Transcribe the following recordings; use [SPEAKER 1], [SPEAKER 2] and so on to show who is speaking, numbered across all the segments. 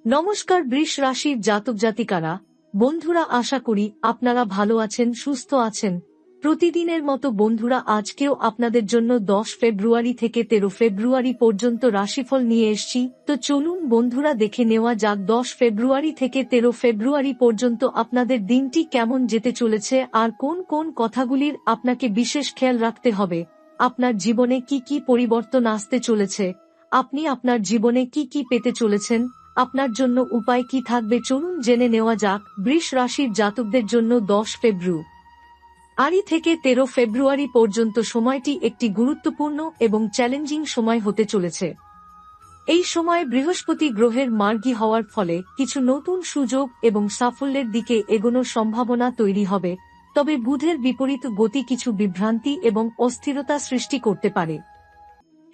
[SPEAKER 1] নমস্কার বৃষ রাশির জাতক জাতিকারা, বন্ধুরা, আশা করি আপনারা ভালো আছেন, সুস্থ আছেন। প্রতিদিনের মতো বন্ধুরা, আজকেও আপনাদের জন্য 10 ফেব্রুয়ারি থেকে 13 ফেব্রুয়ারি পর্যন্ত রাশিফল নিয়ে এসেছি। তো চলুন বন্ধুরা, দেখে নেওয়া যাক 10 ফেব্রুয়ারি থেকে 13 ফেব্রুয়ারি পর্যন্ত আপনাদের দিনটি কেমন যেতে চলেছে আর কোন কোন কথাগুলির আপনাকে বিশেষ খেয়াল রাখতে হবে। আপনার জীবনে কি কি পরিবর্তন আসতে চলেছে, আপনি আপনার জীবনে কি কি পেতে চলেছেন, আপনার জন্য উপায় কি থাকবে, চলুন জেনে নেওয়া যাক। বৃষ রাশির জাতকদের জন্য 10 ফেব্রুয়ারি থেকে 13 ফেব্রুয়ারি পর্যন্ত সময়টি একটি গুরুত্বপূর্ণ এবং চ্যালেঞ্জিং সময় হতে চলেছে। এই সময়ে বৃহস্পতি গ্রহের মার্গী হওয়ার ফলে কিছু নতুন সুযোগ এবং সাফল্যের দিকে এগোনোর সম্ভাবনা তৈরি হবে, তবে বুধের বিপরীত গতি কিছু বিভ্রান্তি এবং অস্থিরতা সৃষ্টি করতে পারে।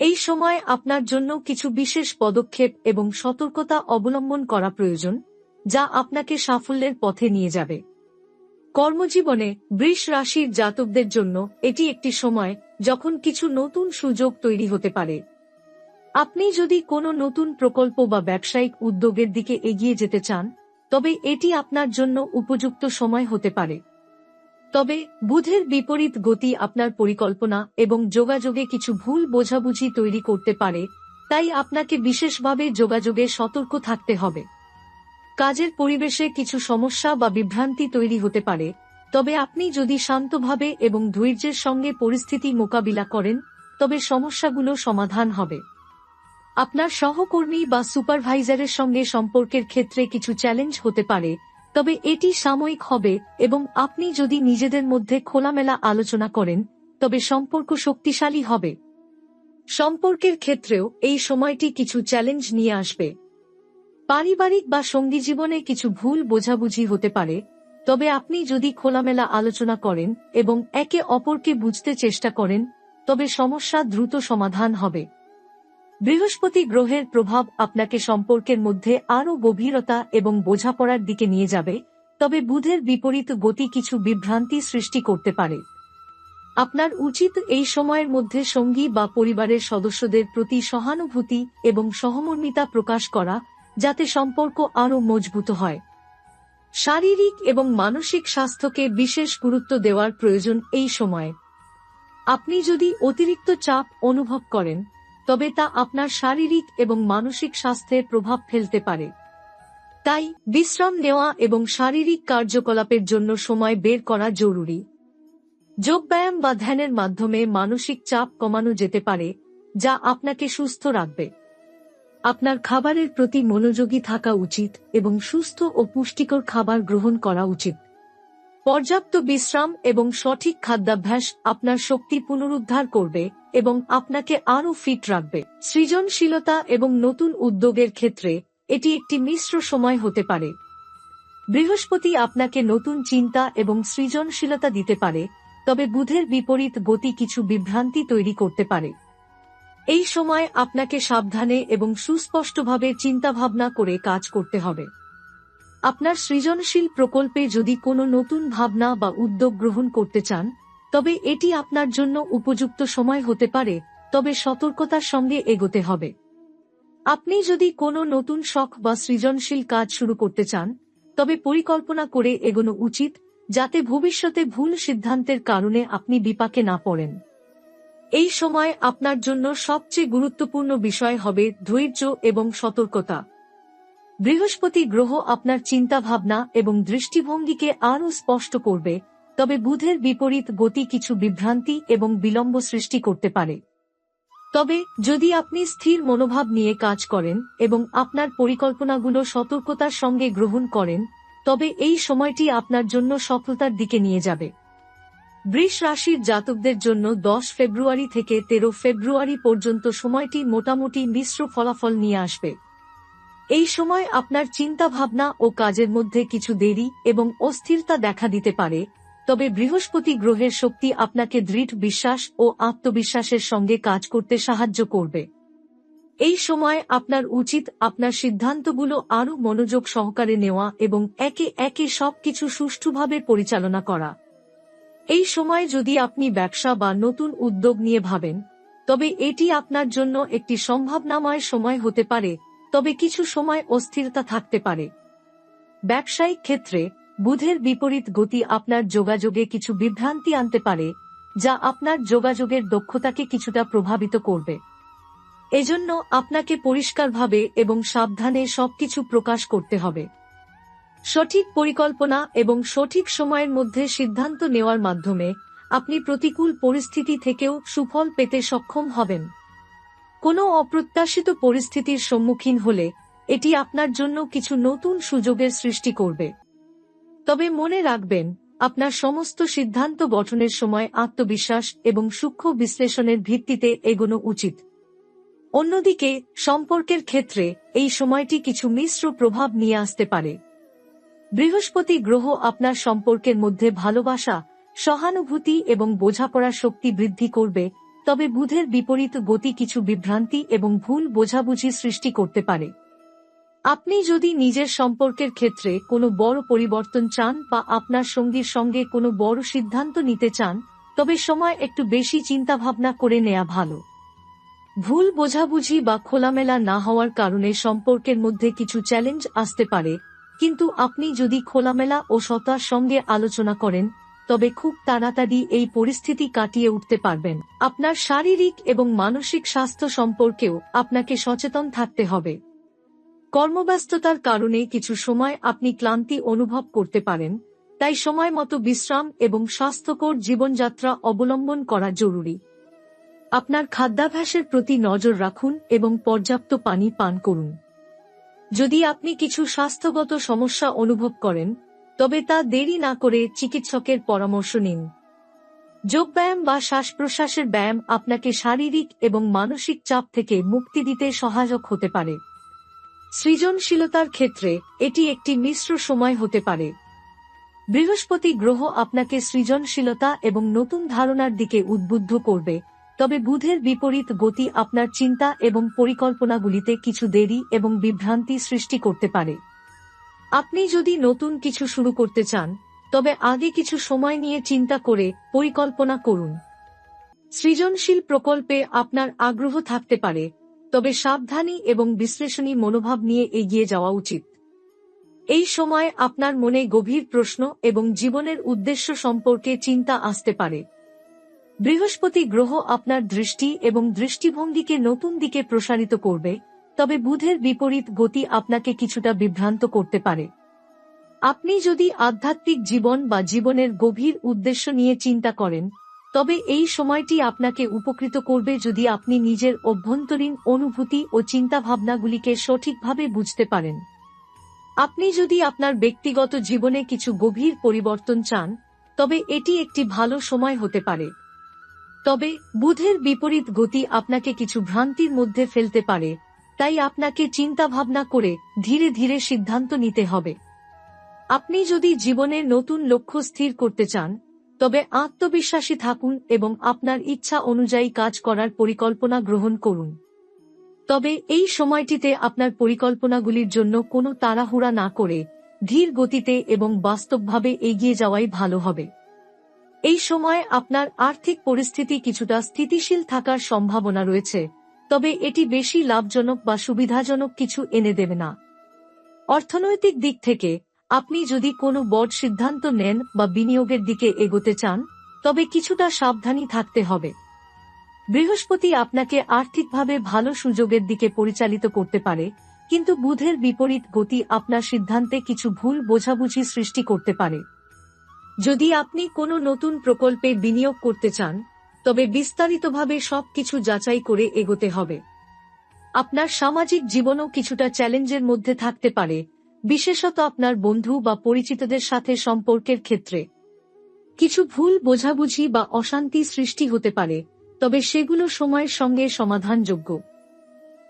[SPEAKER 1] এই সময় আপনার জন্য কিছু বিশেষ পদক্ষেপ এবং সতর্কতা অবলম্বন করা প্রয়োজন, যা আপনাকে সাফল্যের পথে নিয়ে যাবে। কর্মজীবনে বৃষ রাশির জাতকদের জন্য এটি একটি সময় যখন কিছু নতুন সুযোগ তৈরি হতে পারে। আপনি যদি কোনো নতুন প্রকল্প বা ব্যবসায়িক উদ্যোগের দিকে এগিয়ে যেতে চান, তবে এটি আপনার জন্য উপযুক্ত সময় হতে পারে। তবে বুধের বিপরীত গতি আপনার পরিকল্পনা এবং যোগাযোগে কিছু ভুল বোঝাবুঝি তৈরি করতে পারে, তাই আপনাকে বিশেষভাবে যোগাযোগে সতর্ক থাকতে হবে। কাজের পরিবেশে কিছু সমস্যা বা বিভ্রান্তি তৈরি হতে পারে, তবে আপনি যদি শান্তভাবে এবং ধৈর্যের সঙ্গে পরিস্থিতি মোকাবিলা করেন, তবে সমস্যাগুলো সমাধান হবে। আপনার সহকর্মী বা সুপারভাইজারের সঙ্গে সম্পর্কের ক্ষেত্রে কিছু চ্যালেঞ্জ হতে পারে, তবে এটি সাময়িক হবে এবং আপনি যদি নিজেদের মধ্যে খোলামেলা আলোচনা করেন, তবে সম্পর্ক শক্তিশালী হবে। সম্পর্কের ক্ষেত্রেও এই সময়টি কিছু চ্যালেঞ্জ নিয়ে আসবে। পারিবারিক বা সঙ্গী জীবনে কিছু ভুল বোঝাবুঝি হতে পারে, তবে আপনি যদি খোলামেলা আলোচনা করেন এবং একে অপরকে বুঝতে চেষ্টা করেন, তবে সমস্যা দ্রুত সমাধান হবে। বৃহস্পতি গ্রহের প্রভাব আপনাকে সম্পর্কের মধ্যে আরও গভীরতা এবং বোঝাপড়ার দিকে নিয়ে যাবে, তবে বুধের বিপরীত গতি কিছু বিভ্রান্তি সৃষ্টি করতে পারে। আপনার উচিত এই সময়ের মধ্যে সঙ্গী বা পরিবারের সদস্যদের প্রতি সহানুভূতি এবং সহমর্মিতা প্রকাশ করা, যাতে সম্পর্ক আরও মজবুত হয়। শারীরিক এবং মানসিক স্বাস্থ্যকে বিশেষ গুরুত্ব দেওয়ার প্রয়োজন এই সময়ে। আপনি যদি অতিরিক্ত চাপ অনুভব করেন, তবে তা আপনার শারীরিক এবং মানসিক স্বাস্থ্যে প্রভাব ফেলতে পারে। তাই বিশ্রাম নেওয়া এবং শারীরিক কার্যকলাপের জন্য সময় বের করা জরুরি। যোগব্যায়াম বা ধ্যানের মাধ্যমে মানসিক চাপ কমানো যেতে পারে, যা আপনাকে সুস্থ রাখবে। আপনার খাবারের প্রতি মনোযোগী থাকা উচিত এবং সুস্থ ও পুষ্টিকর খাবার গ্রহণ করা উচিত। পর্যাপ্ত বিশ্রাম এবং সঠিক খাদ্যাভ্যাস আপনার শক্তি পুনরুদ্ধার করবে এবং আপনাকে আরও ফিট রাখবে। সৃজনশীলতা এবং নতুন উদ্যোগের ক্ষেত্রে এটি একটি মিশ্র সময় হতে পারে। বৃহস্পতি আপনাকে নতুন চিন্তা এবং সৃজনশীলতা দিতে পারে, তবে বুধের বিপরীত গতি কিছু বিভ্রান্তি তৈরি করতে পারে। এই সময় আপনাকে সাবধানে এবং সুস্পষ্টভাবে চিন্তাভাবনা করে কাজ করতে হবে। আপনার সৃজনশীল প্রকল্পে যদি কোনো নতুন ভাবনা বা উদ্যোগ গ্রহণ করতে চান, তবে এটি আপনার জন্য উপযুক্ত সময় হতে পারে, তবে সতর্কতার সঙ্গে এগোতে হবে। আপনি যদি কোনো নতুন শখ বা সৃজনশীল কাজ শুরু করতে চান, তবে পরিকল্পনা করে এগোনো উচিত, যাতে ভবিষ্যতে ভুল সিদ্ধান্তের কারণে আপনি বিপাকে না পড়েন। এই সময় আপনার জন্য সবচেয়ে গুরুত্বপূর্ণ বিষয় হবে ধৈর্য এবং সতর্কতা। বৃহস্পতি গ্রহ আপনার চিন্তাভাবনা এবং দৃষ্টিভঙ্গিকে আরও স্পষ্ট করবে, তবে বুধের বিপরীত গতি কিছু বিভ্রান্তি এবং বিলম্ব সৃষ্টি করতে পারে। তবে যদি আপনি স্থির মনোভাব নিয়ে কাজ করেন এবং আপনার পরিকল্পনাগুলো সতর্কতার সঙ্গে গ্রহণ করেন, তবে এই সময়টি আপনার জন্য সফলতার দিকে নিয়ে যাবে। বৃষ রাশির জাতকদের জন্য 10 ফেব্রুয়ারি থেকে 13 ফেব্রুয়ারি পর্যন্ত সময়টি মোটামুটি মিশ্র ফলাফল নিয়ে আসবে। এই সময় আপনার চিন্তাভাবনা ও কাজের মধ্যে কিছু দেরি এবং অস্থিরতা দেখা দিতে পারে, তবে বৃহস্পতি গ্রহের শক্তি আপনাকে দৃঢ় বিশ্বাস ও আত্মবিশ্বাসের সঙ্গে কাজ করতে সাহায্য করবে। এই সময় আপনার উচিত আপনার সিদ্ধান্তগুলো আরও মনোযোগ সহকারে নেওয়া এবং একে একে সবকিছু সুষ্ঠুভাবে পরিচালনা করা। এই সময় যদি আপনি ব্যবসা বা নতুন উদ্যোগ নিয়ে ভাবেন, তবে এটি আপনার জন্য একটি সম্ভাবনাময় সময় হতে পারে, তবে কিছু সময় অস্থিরতা থাকতে পারে। ব্যবসায়িক ক্ষেত্রে বুধের বিপরীত গতি আপনার যোগাযোগে কিছু বিভ্রান্তি আনতে পারে, যা আপনার যোগাযোগের দক্ষতাকে কিছুটা প্রভাবিত করবে। এজন্য আপনাকে পরিষ্কারভাবে এবং সাবধানে সবকিছু প্রকাশ করতে হবে। সঠিক পরিকল্পনা এবং সঠিক সময়ের মধ্যে সিদ্ধান্ত নেওয়ার মাধ্যমে আপনি প্রতিকূল পরিস্থিতি থেকেও সুফল পেতে সক্ষম হবেন। কোনো অপ্রত্যাশিত পরিস্থিতির সম্মুখীন হলে এটি আপনার জন্য কিছু নতুন সুযোগের সৃষ্টি করবে। তবে মনে রাখবেন, আপনার সমস্ত সিদ্ধান্ত গঠনের সময় আত্মবিশ্বাস এবং সূক্ষ্ম বিশ্লেষণের ভিত্তিতে এগোনো উচিত। অন্যদিকে সম্পর্কের ক্ষেত্রে এই সময়টি কিছু মিশ্র প্রভাব নিয়ে আসতে পারে। বৃহস্পতি গ্রহ আপনার সম্পর্কের মধ্যে ভালোবাসা, সহানুভূতি এবং বোঝাপড়ার শক্তি বৃদ্ধি করবে, তবে বুধের বিপরীত গতি কিছু বিভ্রান্তি এবং ভুল বোঝাবুঝি সৃষ্টি করতে পারে। আপনি যদি নিজের সম্পর্কের ক্ষেত্রে কোনো বড় পরিবর্তন চান বা আপনার সঙ্গীর সঙ্গে কোনো বড় সিদ্ধান্ত নিতে চান, তবে সময় একটু বেশি চিন্তাভাবনা করে নেওয়া ভালো। ভুল বোঝাবুঝি বা খোলামেলা না হওয়ার কারণে সম্পর্কের মধ্যে কিছু চ্যালেঞ্জ আসতে পারে, কিন্তু আপনি যদি খোলামেলা ও সততার সঙ্গে আলোচনা করেন, তবে খুব তাড়াতাড়ি এই পরিস্থিতি কাটিয়ে উঠতে পারবেন। আপনার শারীরিক এবং মানসিক স্বাস্থ্য সম্পর্কেও আপনাকে সচেতন থাকতে হবে। কর্মব্যস্ততার কারণে কিছু সময় আপনি ক্লান্তি অনুভব করতে পারেন, তাই সময় মতো বিশ্রাম এবং স্বাস্থ্যকর জীবনযাত্রা অবলম্বন করা জরুরি। আপনার খাদ্যাভ্যাসের প্রতি নজর রাখুন এবং পর্যাপ্ত পানি পান করুন। যদি আপনি কিছু স্বাস্থ্যগত সমস্যা অনুভব করেন, তবে তা দেরি না করে চিকিৎসকের পরামর্শ নিন। যোগব্যায়াম বা শ্বাস-প্রশ্বাসের ব্যায়াম আপনাকে শারীরিক এবং মানসিক চাপ থেকে মুক্তি দিতে সহায়ক হতে পারে। সৃজনশীলতার ক্ষেত্রে এটি একটি মিশ্র সময় হতে পারে। বৃহস্পতি গ্রহ আপনাকে সৃজনশীলতা এবং নতুন ধারণার দিকে উদ্বুদ্ধ করবে, তবে বুধের বিপরীত গতি আপনার চিন্তা এবং পরিকল্পনাগুলিতে কিছু দেরি এবং বিভ্রান্তি সৃষ্টি করতে পারে। আপনি যদি নতুন কিছু শুরু করতে চান, তবে আগে কিছু সময় নিয়ে চিন্তা করে পরিকল্পনা করুন। সৃজনশীল প্রকল্পে আপনার আগ্রহ থাকতে পারে, তবে সাবধানী এবং বিশ্লেষণী মনোভাব নিয়ে এগিয়ে যাওয়া উচিত। এই সময় আপনার মনে গভীর প্রশ্ন এবং জীবনের উদ্দেশ্য সম্পর্কে চিন্তা আসতে পারে। বৃহস্পতি গ্রহ আপনার দৃষ্টি এবং দৃষ্টিভঙ্গিকে নতুন দিকে প্রসারিত করবে, তবে বুধের বিপরীত গতি আপনাকে কিছুটা বিভ্রান্ত করতে পারে। আপনি যদি আধ্যাত্মিক জীবন বা জীবনের গভীর উদ্দেশ্য নিয়ে চিন্তা করেন, তবে এই সময়টি আপনাকে উপকৃত করবে যদি আপনি নিজের অভ্যন্তরীণ অনুভূতি ও চিন্তাভাবনাগুলিকে সঠিকভাবে বুঝতে পারেন। আপনি যদি আপনার ব্যক্তিগত জীবনে কিছু গভীর পরিবর্তন চান, তবে এটি একটি ভালো সময় হতে পারে। তবে বুধের বিপরীত গতি আপনাকে কিছু ভ্রান্তির মধ্যে ফেলতে পারে, তাই আপনাকে চিন্তাভাবনা করে ধীরে ধীরে সিদ্ধান্ত নিতে হবে। আপনি যদি জীবনে নতুন লক্ষ্য স্থির করতে চান, তবে আত্মবিশ্বাসী থাকুন এবং আপনার ইচ্ছা অনুযায়ী কাজ করার পরিকল্পনা গ্রহণ করুন। তবে এই সময়টিতে আপনার পরিকল্পনাগুলির জন্য কোনো তাড়াহুড়া না করে ধীর গতিতে এবং বাস্তবভাবে এগিয়ে যাওয়াই ভালো হবে। এই সময় আপনার আর্থিক পরিস্থিতি কিছুটা স্থিতিশীল থাকার সম্ভাবনা রয়েছে, তবে এটি বেশি লাভজনক বা সুবিধাজনক কিছু এনে দেবে না। অর্থনৈতিক দিক থেকে আপনি যদি কোনো বড় সিদ্ধান্ত নেন বা বিনিয়োগের দিকে এগোতে চান, তবে কিছুটা সাবধানী থাকতে হবে। বৃহস্পতি আপনাকে আর্থিকভাবে ভালো সুযোগের দিকে পরিচালিত করতে পারে, কিন্তু বুধের বিপরীত গতি আপনার সিদ্ধান্তে কিছু ভুল বোঝাবুঝি সৃষ্টি করতে পারে। যদি আপনি কোনো নতুন প্রকল্পে বিনিয়োগ করতে চান, তবে বিস্তারিতভাবে সবকিছু যাচাই করে এগোতে হবে। আপনার সামাজিক জীবনও কিছুটা চ্যালেঞ্জের মধ্যে থাকতে পারে, বিশেষত আপনার বন্ধু বা পরিচিতদের সাথে সম্পর্কের ক্ষেত্রে। কিছু ভুল বোঝাবুঝি বা অশান্তি সৃষ্টি হতে পারে, তবে সেগুলো সময়ের সঙ্গে সমাধানযোগ্য।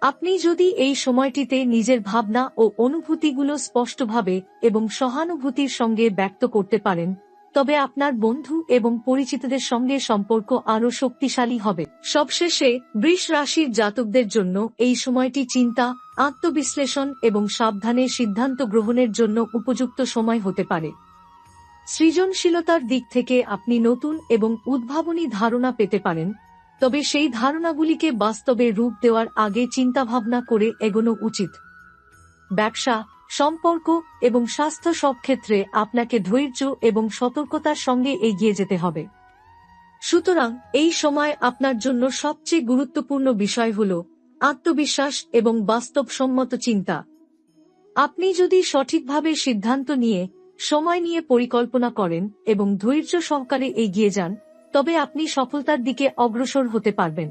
[SPEAKER 1] আপনি যদি এই সময়টিতে নিজের ভাবনা ও অনুভূতিগুলো স্পষ্টভাবে এবং সহানুভূতির সঙ্গে ব্যক্ত করতে পারেন, তবে আপনার বন্ধু এবং পরিচিতদের সঙ্গে সম্পর্ক আরও শক্তিশালী হবে। সবশেষে বৃষ রাশির জাতকদের জন্য এই সময়টি চিন্তা, আত্মবিশ্লেষণ এবং সাবধানে সিদ্ধান্ত গ্রহণের জন্য উপযুক্ত সময় হতে পারে। সৃজনশীলতার দিক থেকে আপনি নতুন এবং উদ্ভাবনী ধারণা পেতে পারেন, তবে সেই ধারণাগুলিকে বাস্তবে রূপ দেওয়ার আগে চিন্তাভাবনা করে এগোনো উচিত। ব্যবসা, সম্পর্ক এবং স্বাস্থ্য সব ক্ষেত্রে আপনাকে ধৈর্য এবং সতর্কতার সঙ্গে এগিয়ে যেতে হবে। সুতরাং এই সময় আপনার জন্য সবচেয়ে গুরুত্বপূর্ণ বিষয় হল আত্মবিশ্বাস এবং বাস্তবসম্মত চিন্তা। আপনি যদি সঠিকভাবে সিদ্ধান্ত নিয়ে, সময় নিয়ে পরিকল্পনা করেন এবং ধৈর্য সহকারে এগিয়ে যান, তবে আপনি সফলতার দিকে অগ্রসর হতে পারবেন।